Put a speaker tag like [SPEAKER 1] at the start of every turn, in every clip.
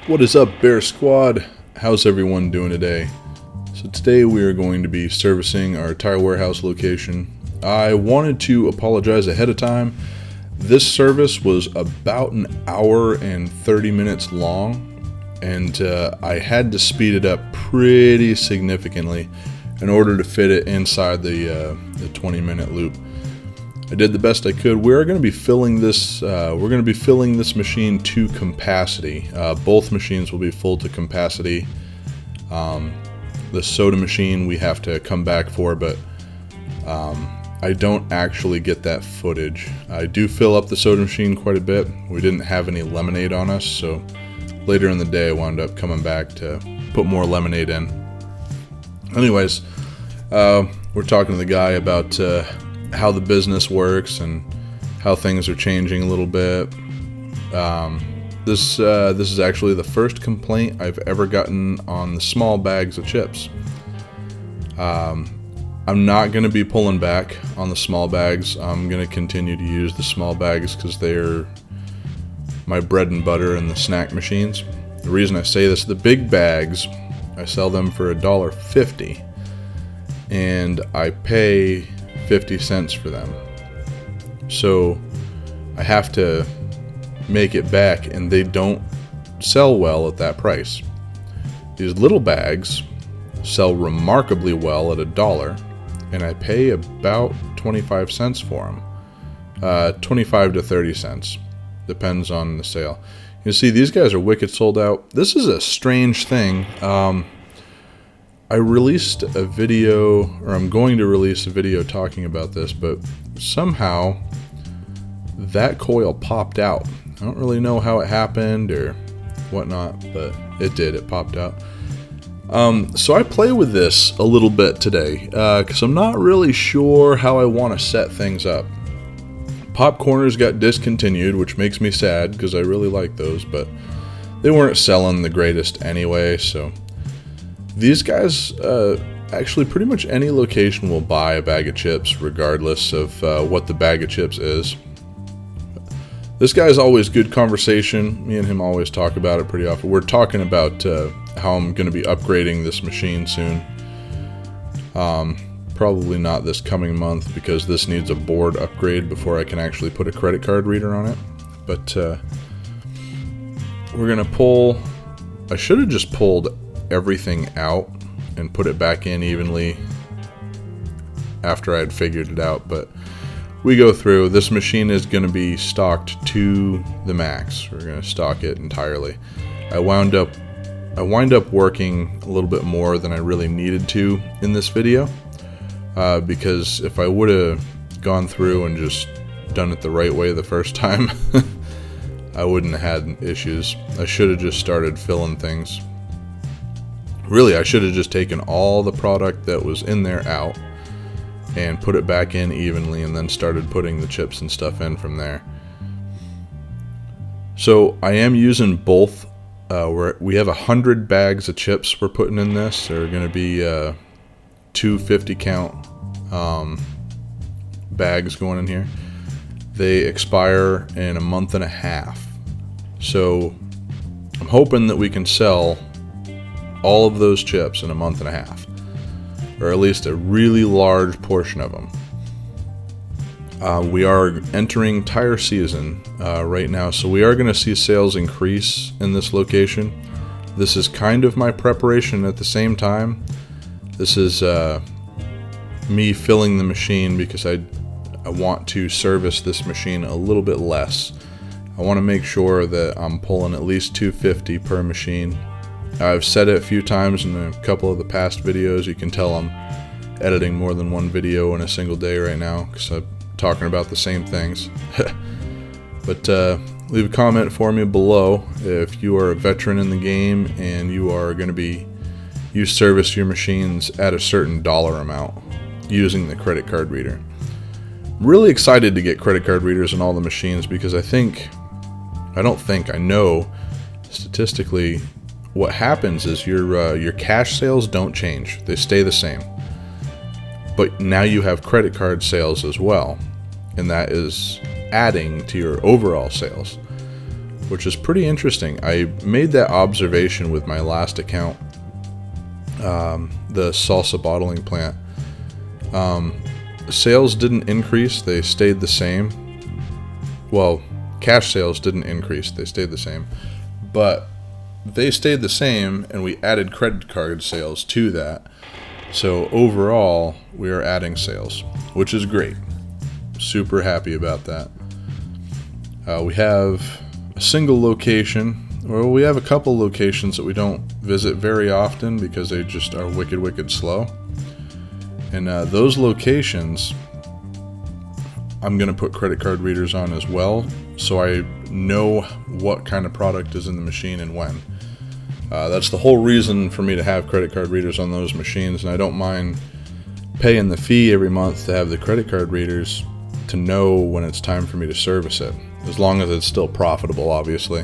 [SPEAKER 1] What is up, Bear Squad? How's everyone doing today? So today we are going to be servicing our tire warehouse location. I wanted to apologize ahead of time. This service was about an hour and 30 minutes long, and I had to speed it up pretty significantly in order to fit it inside the 20-minute loop. I did the best I could. We are going to be filling this. We're going to be filling this machine to capacity. Both machines will be full to capacity. The soda machine we have to come back for, but I don't actually get that footage. I do fill up the soda machine quite a bit. We didn't have any lemonade on us, so later in the day I wound up coming back to put more lemonade in. Anyways, we're talking to the guy about how the business works and how things are changing a little bit. This is actually the first complaint I've ever gotten on the small bags of chips. I'm not going to be pulling back on the small bags. I'm going to continue to use the small bags because they're my bread and butter in the snack machines. The reason I say this, the big bags, I sell them for $1.50 and I pay 50 cents for them. So I have to make it back, and they don't sell well at that price. These little bags sell remarkably well at $1, and I pay about 25 cents for them. 25 to 30 cents. Depends on the sale. You see, these guys are wicked sold out. This is a strange thing. I released a video, or I'm going to release a video talking about this, but somehow that coil popped out. I don't really know how it happened or whatnot, but it did. It popped out. So I play with this a little bit today because I'm not really sure how I want to set things up. Pop corners got discontinued, which makes me sad because I really like those, but they weren't selling the greatest anyway, so these guys, actually pretty much any location will buy a bag of chips regardless of what the bag of chips is. This guy's always good conversation. Me and him always talk about it pretty often. We're talking about how I'm going to be upgrading this machine soon. Probably not this coming month because this needs a board upgrade before I can actually put a credit card reader on it. But we're going to pull... I should have just pulled everything out and put it back in evenly after I had figured it out, but we go through. This machine is going to be stocked to the max. We're going to stock it entirely. I wind up working a little bit more than I really needed to in this video because if I would have gone through and just done it the right way the first time I wouldn't have had issues. I should have just started filling things. Really, I should have just taken all the product that was in there out and put it back in evenly and then started putting the chips and stuff in from there. So I am using both. We have 100 bags of chips we're putting in this. They're going to be 250 count bags going in here. They expire in a month and a half. So I'm hoping that we can sell all of those chips in a month and a half, or at least a really large portion of them. We are entering tire season right now, so we are going to see sales increase in this location. This is kind of my preparation at the same time. This is me filling the machine because I want to service this machine a little bit less. I want to make sure that I'm pulling at least 250 per machine. I've said it a few times in a couple of the past videos. You can tell I'm editing more than one video in a single day right now because I'm talking about the same things. But leave a comment for me below if you are a veteran in the game and you service your machines at a certain dollar amount using the credit card reader. I'm really excited to get credit card readers on all the machines because I know statistically what happens is your cash sales don't change. They stay the same. But now you have credit card sales as well, and that is adding to your overall sales. which is pretty interesting. I made that observation with my last account, the salsa bottling plant. Sales didn't increase, they stayed the same. Well, cash sales didn't increase, they stayed the same. But they stayed the same, and we added credit card sales to that. So overall, we are adding sales, which is great. Super happy about that. We have a single location. Well, we have a couple locations that we don't visit very often because they just are wicked slow. And those locations, I'm going to put credit card readers on as well, so I know what kind of product is in the machine and when. That's the whole reason for me to have credit card readers on those machines, and I don't mind paying the fee every month to have the credit card readers to know when it's time for me to service it, as long as it's still profitable, obviously.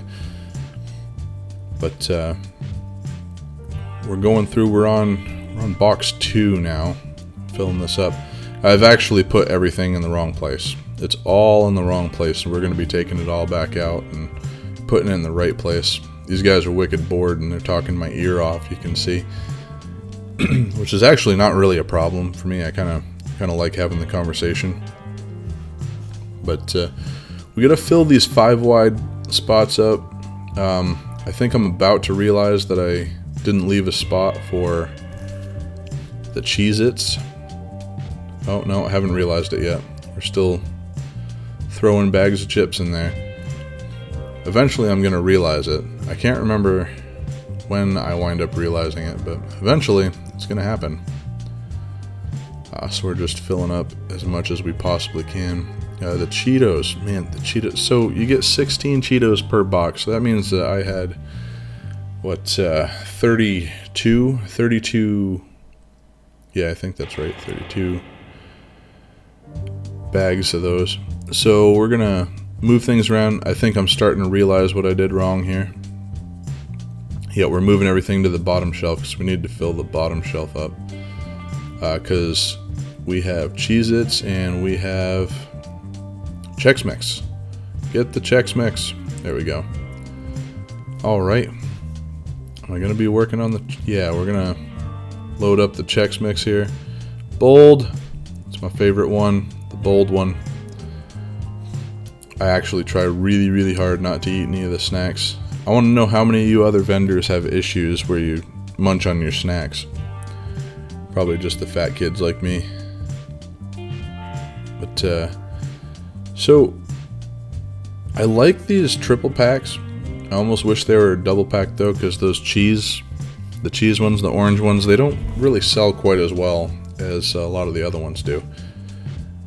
[SPEAKER 1] But we're going through, we're on box 2 now, filling this up. I've actually put everything in the wrong place. It's all in the wrong place, and we're going to be taking it all back out and putting it in the right place. These guys are wicked bored, and they're talking my ear off, you can see. Which is actually not really a problem for me. I kind of like having the conversation. But we got to fill these 5 wide spots up. I think I'm about to realize that I didn't leave a spot for the Cheez-Its. Oh, no, I haven't realized it yet. We're still throwing bags of chips in there. Eventually I'm going to realize it. I can't remember when I wind up realizing it, but eventually it's going to happen. So we're just filling up as much as we possibly can. The Cheetos, man, the Cheetos. So you get 16 Cheetos per box. So that means that I had, what, 32, yeah, I think that's right, 32 bags of those. So we're going to move things around. I think I'm starting to realize what I did wrong here. Yeah, we're moving everything to the bottom shelf because we need to fill the bottom shelf up. Because we have Cheez-Its and we have Chex Mix. Get the Chex Mix. There we go. Alright. Am I going to be working on the... Yeah, we're going to load up the Chex Mix here. Bold. It's my favorite one. The bold one. I actually try really hard not to eat any of the snacks. I want to know how many of you other vendors have issues where you munch on your snacks. Probably just the fat kids like me. But, so, I like these triple packs. I almost wish they were double packed though, because those the cheese ones, the orange ones, they don't really sell quite as well as a lot of the other ones do.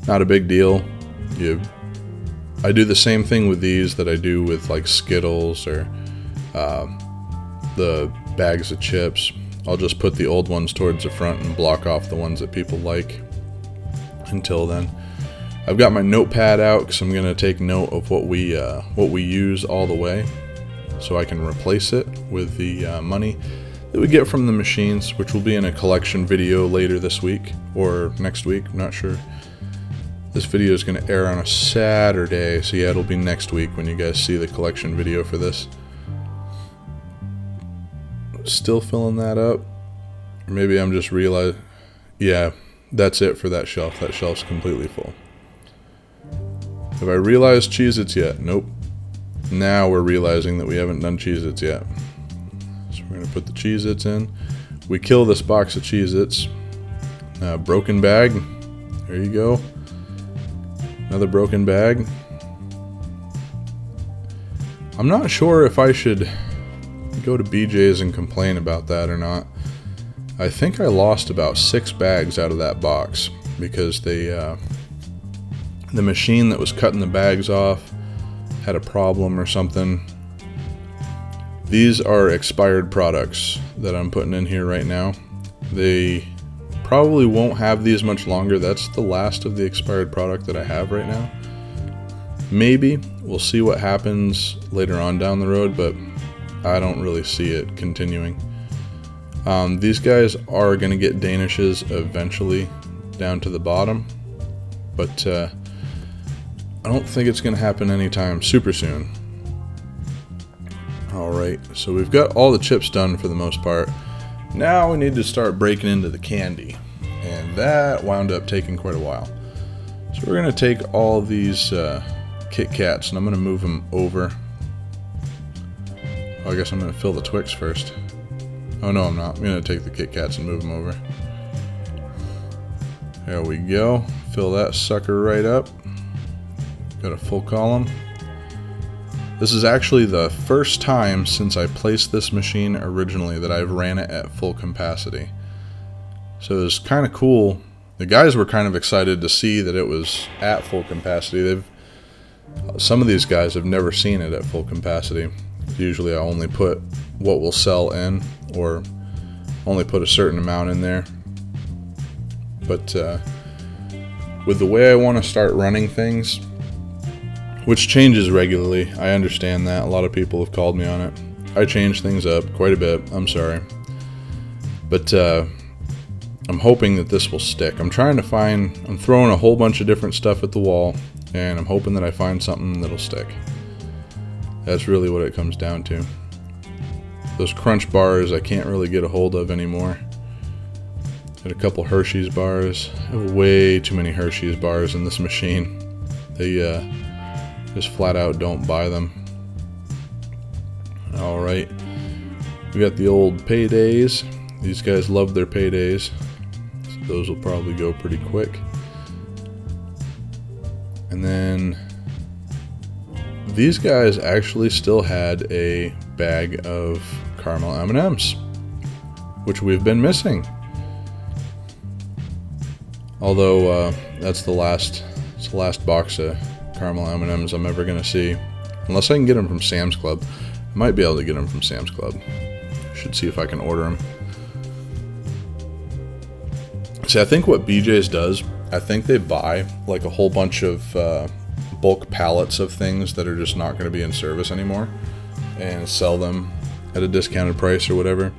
[SPEAKER 1] Not a big deal. I do the same thing with these that I do with like Skittles or the bags of chips. I'll just put the old ones towards the front and block off the ones that people like until then. I've got my notepad out because I'm going to take note of what we use all the way, so I can replace it with the money that we get from the machines, which will be in a collection video later this week or next week, I'm not sure. This video is going to air on a Saturday, so yeah, it'll be next week when you guys see the collection video for this. Still filling that up. Or maybe I'm just realizing... Yeah, that's it for that shelf. That shelf's completely full. Have I realized Cheez-Its yet? Nope. Now we're realizing that we haven't done Cheez-Its yet. So we're going to put the Cheez-Its in. We kill this box of Cheez-Its. Broken bag. There you go. Another broken bag. I'm not sure if I should go to BJ's and complain about that or not. I think I lost about 6 bags out of that box because the machine that was cutting the bags off had a problem or something. These are expired products that I'm putting in here right now. They probably won't have these much longer. That's the last of the expired product that I have right now. Maybe we'll see what happens later on down the road, but I don't really see it continuing. These guys are going to get Danishes eventually down to the bottom, but I don't think it's going to happen anytime super soon. Alright, so we've got all the chips done for the most part. Now we need to start breaking into the candy. And that wound up taking quite a while. So we're going to take all these Kit Kats and I'm going to move them over. Oh, I guess I'm going to fill the Twix first. Oh no, I'm not. I'm going to take the Kit Kats and move them over. There we go. Fill that sucker right up. Got a full column. This is actually the first time since I placed this machine originally that I've ran it at full capacity. So it was kind of cool. The guys were kind of excited to see that it was at full capacity. Some of these guys have never seen it at full capacity. Usually I only put what will sell in, or only put a certain amount in there. But with the way I want to start running things, which changes regularly, I understand that. A lot of people have called me on it. I change things up quite a bit, I'm sorry. But I'm hoping that this will stick. I'm throwing a whole bunch of different stuff at the wall, and I'm hoping that I find something that'll stick. That's really what it comes down to. Those Crunch bars I can't really get a hold of anymore. Got a couple Hershey's bars. I have way too many Hershey's bars in this machine. They just flat out don't buy them. Alright. We got the old paydays. These guys love their paydays. So those will probably go pretty quick. And then these guys actually still had a bag of caramel M&Ms, which we've been missing. Although that's the last box of caramel M&Ms I'm ever gonna see, unless I can get them from Sam's Club. I might be able to get them from Sam's Club. Should see if I can order them. See, I think what BJ's does, I think they buy like a whole bunch of bulk pallets of things that are just not going to be in service anymore, and sell them at a discounted price or whatever.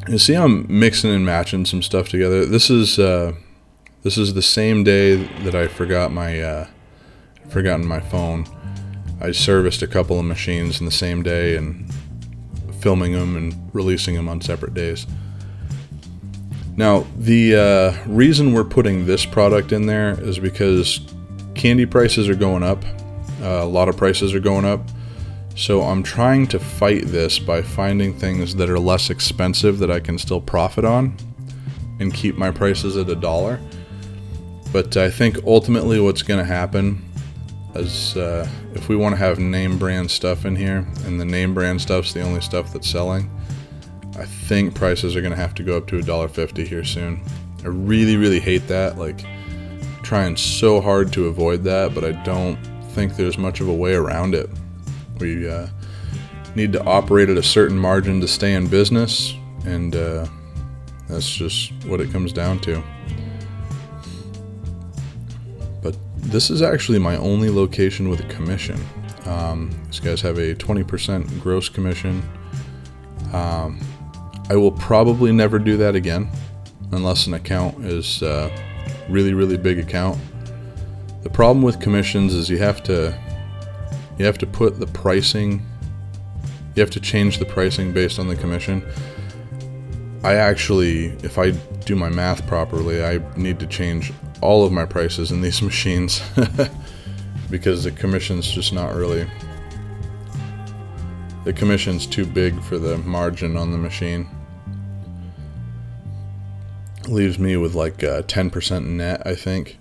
[SPEAKER 1] You see, I'm mixing and matching some stuff together. This is the same day that I forgotten my phone. I serviced a couple of machines in the same day and filming them and releasing them on separate days. Now, the reason we're putting this product in there is because candy prices are going up. A lot of prices are going up. So I'm trying to fight this by finding things that are less expensive that I can still profit on and keep my prices at $1. But I think ultimately what's going to happen is if we want to have name brand stuff in here, and the name brand stuff's the only stuff that's selling, I think prices are going to have to go up to $1.50 here soon. I really, really hate that. Like, trying so hard to avoid that, but I don't think there's much of a way around it. We need to operate at a certain margin to stay in business, and that's just what it comes down to. But this is actually my only location with a commission. These guys have a 20% gross commission. I will probably never do that again unless an account is a really, really big account. The problem with commissions is you have to put the pricing, you have to change the pricing based on the commission. If I do my math properly, I need to change all of my prices in these machines because the commission's just not really, the commission's too big for the margin on the machine. Leaves me with like 10% net, I think,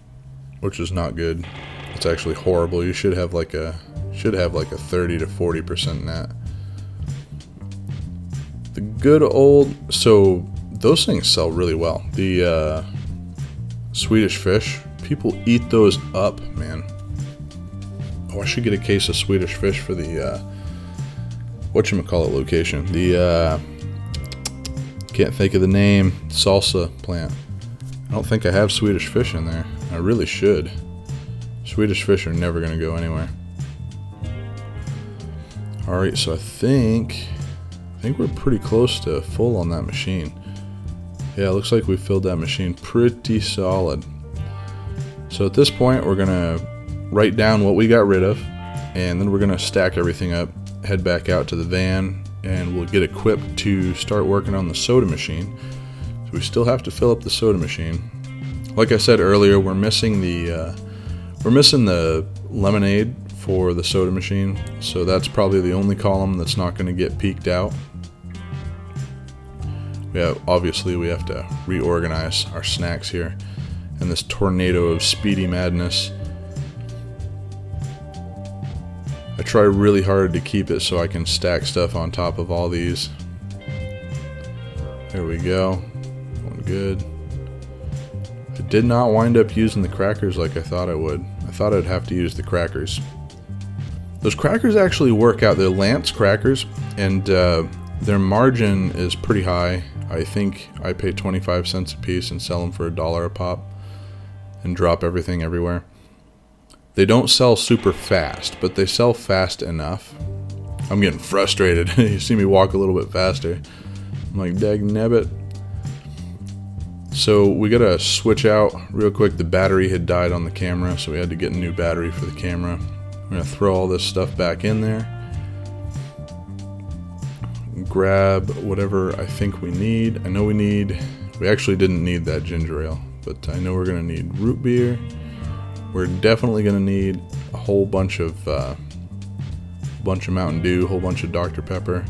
[SPEAKER 1] which is not good. It's actually horrible. You should have like a 30 to 40% net. The good old, so those things sell really well. The Swedish fish, people eat those up, man. Oh, I should get a case of Swedish fish for the whatchamacallit location. The can't think of the name, salsa plant. I don't think I have Swedish fish in there. I really should. Swedish fish are never going to go anywhere. Alright, so I think we're pretty close to full on that machine. Yeah, it looks like we filled that machine pretty solid. So at this point, we're going to write down what we got rid of, and then we're gonna stack everything up, head back out to the van, and we'll get equipped to start working on the soda machine. So we still have to fill up the soda machine. Like I said earlier, we're missing the lemonade for the soda machine, so that's probably the only column that's not going to get peaked out. Yeah, obviously we have to reorganize our snacks here in this tornado of speedy madness. I try really hard to keep it so I can stack stuff on top of all these. There we go. Going good. I did not wind up using the crackers like I thought I would. I thought I'd have to use the crackers. Those crackers actually work out. They're Lance crackers, and their margin is pretty high. I think I pay 25 cents a piece and sell them for $1 a pop and drop everything everywhere. They don't sell super fast, but they sell fast enough. I'm getting frustrated. You see me walk a little bit faster. I'm like, dagnabbit. So we gotta switch out real quick. The battery had died on the camera, so we had to get a new battery for the camera. I'm gonna throw all this stuff back in there. Grab whatever I think we need. I know we actually didn't need that ginger ale, but I know we're gonna need root beer. We're definitely gonna need a whole bunch of Mountain Dew, a whole bunch of Dr. Pepper.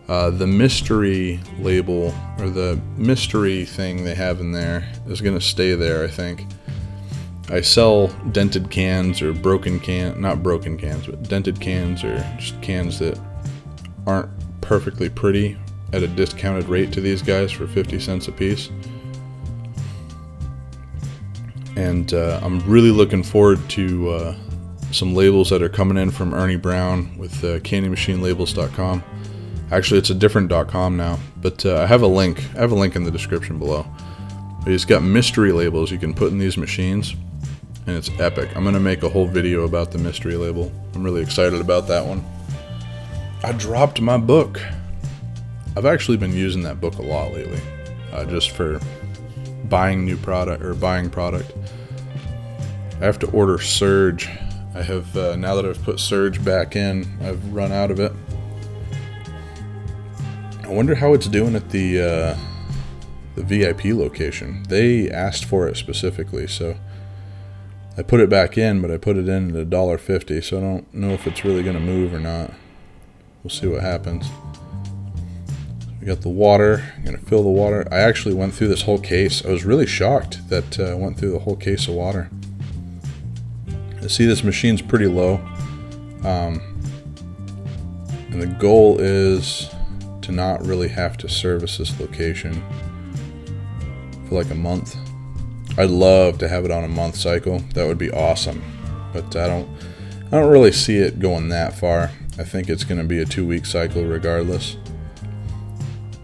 [SPEAKER 1] The mystery label, or the mystery thing they have in there, is going to stay there, I think. I sell dented cans, or broken can, not broken cans, but dented cans, or just cans that aren't perfectly pretty, at a discounted rate to these guys for 50 cents a piece. And I'm really looking forward to some labels that are coming in from Ernie Brown with candymachinelabels.com. Actually, it's a different .com now, but I have a link. I have a link in the description below. He's got mystery labels you can put in these machines, and it's epic. I'm going to make a whole video about the mystery label. I'm really excited about that one. I dropped my book. I've actually been using that book a lot lately, just for buying new product, or buying product. I have to order Surge. I have, now that I've put Surge back in, I've run out of it. I wonder how it's doing at the VIP location. They asked for it specifically, so I put it back in, but I put it in at $1.50, so I don't know if it's really going to move or not. We'll see what happens. We got the water. I'm going to fill the water. I actually went through this whole case. I was really shocked that I went through the whole case of water. I see this machine's pretty low, and the goal is to not really have to service this location for like a month. I'd love to have it on a month cycle. That would be awesome, but I don't really see it going that far. I think it's going to be a 2-week cycle regardless.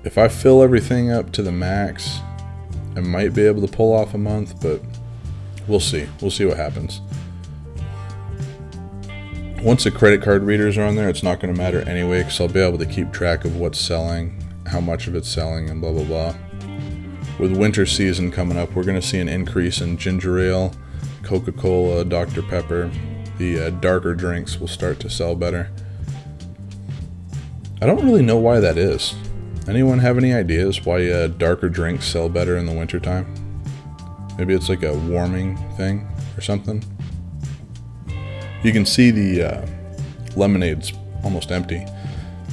[SPEAKER 1] If I fill everything up to the max, I might be able to pull off a month, but we'll see. We'll see what happens. Once the credit card readers are on there, it's not going to matter anyway, because I'll be able to keep track of what's selling, how much of it's selling, and blah blah blah. With winter season coming up, we're going to see an increase in ginger ale, Coca-Cola, Dr. Pepper. The darker drinks will start to sell better. I don't really know why that is. Anyone have any ideas why darker drinks sell better in the wintertime? Maybe it's like a warming thing or something. You can see the lemonade's almost empty.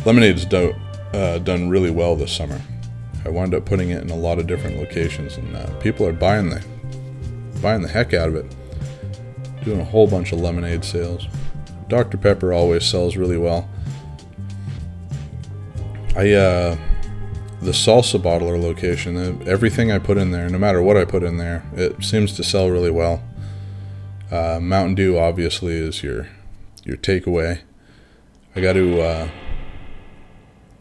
[SPEAKER 1] Lemonade's done really well this summer. I wound up putting it in a lot of different locations, and people are buying the heck out of it. Doing a whole bunch of lemonade sales. Dr. Pepper always sells really well. The salsa bottler location, everything I put in there, no matter what I put in there, it seems to sell really well. Mountain Dew obviously is your takeaway. I got to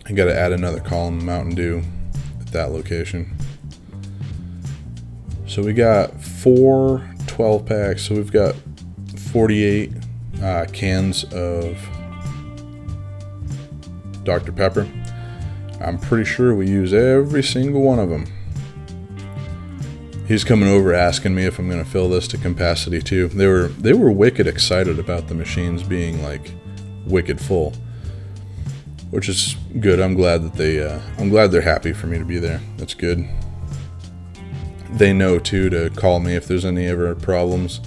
[SPEAKER 1] add another column, Mountain Dew, at that location. So we got 4 12-packs, so we've got 48 cans of Dr. Pepper. I'm pretty sure we use every single one of them. He's coming over asking me if I'm going to fill this to capacity too. They were wicked excited about the machines being like wicked full, which is good. I'm glad that I'm glad they're happy for me to be there. That's good. They know too to call me if there's any ever problems.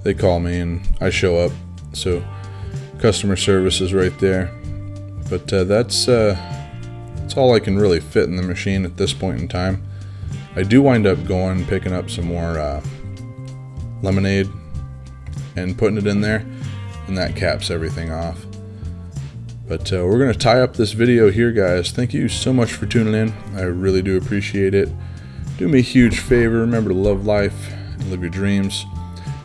[SPEAKER 1] They call me and I show up. So customer service is right there. But that's all I can really fit in the machine at this point in time. I do wind up going picking up some more lemonade and putting it in there, and that caps everything off. But we're going to tie up this video here, guys. Thank you so much for tuning in. I really do appreciate it. Do me a huge favor. Remember to love life and live your dreams.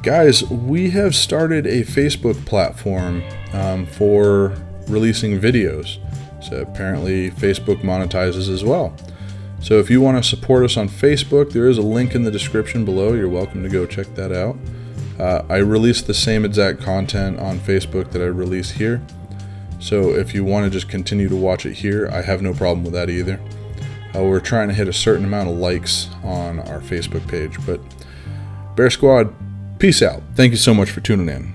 [SPEAKER 1] Guys, we have started a Facebook platform for releasing videos. So apparently Facebook monetizes as well. So if you want to support us on Facebook, there is a link in the description below. You're welcome to go check that out. I release the same exact content on Facebook that I release here. So if you want to just continue to watch it here, I have no problem with that either. We're trying to hit a certain amount of likes on our Facebook page. But Bear Squad, peace out. Thank you so much for tuning in.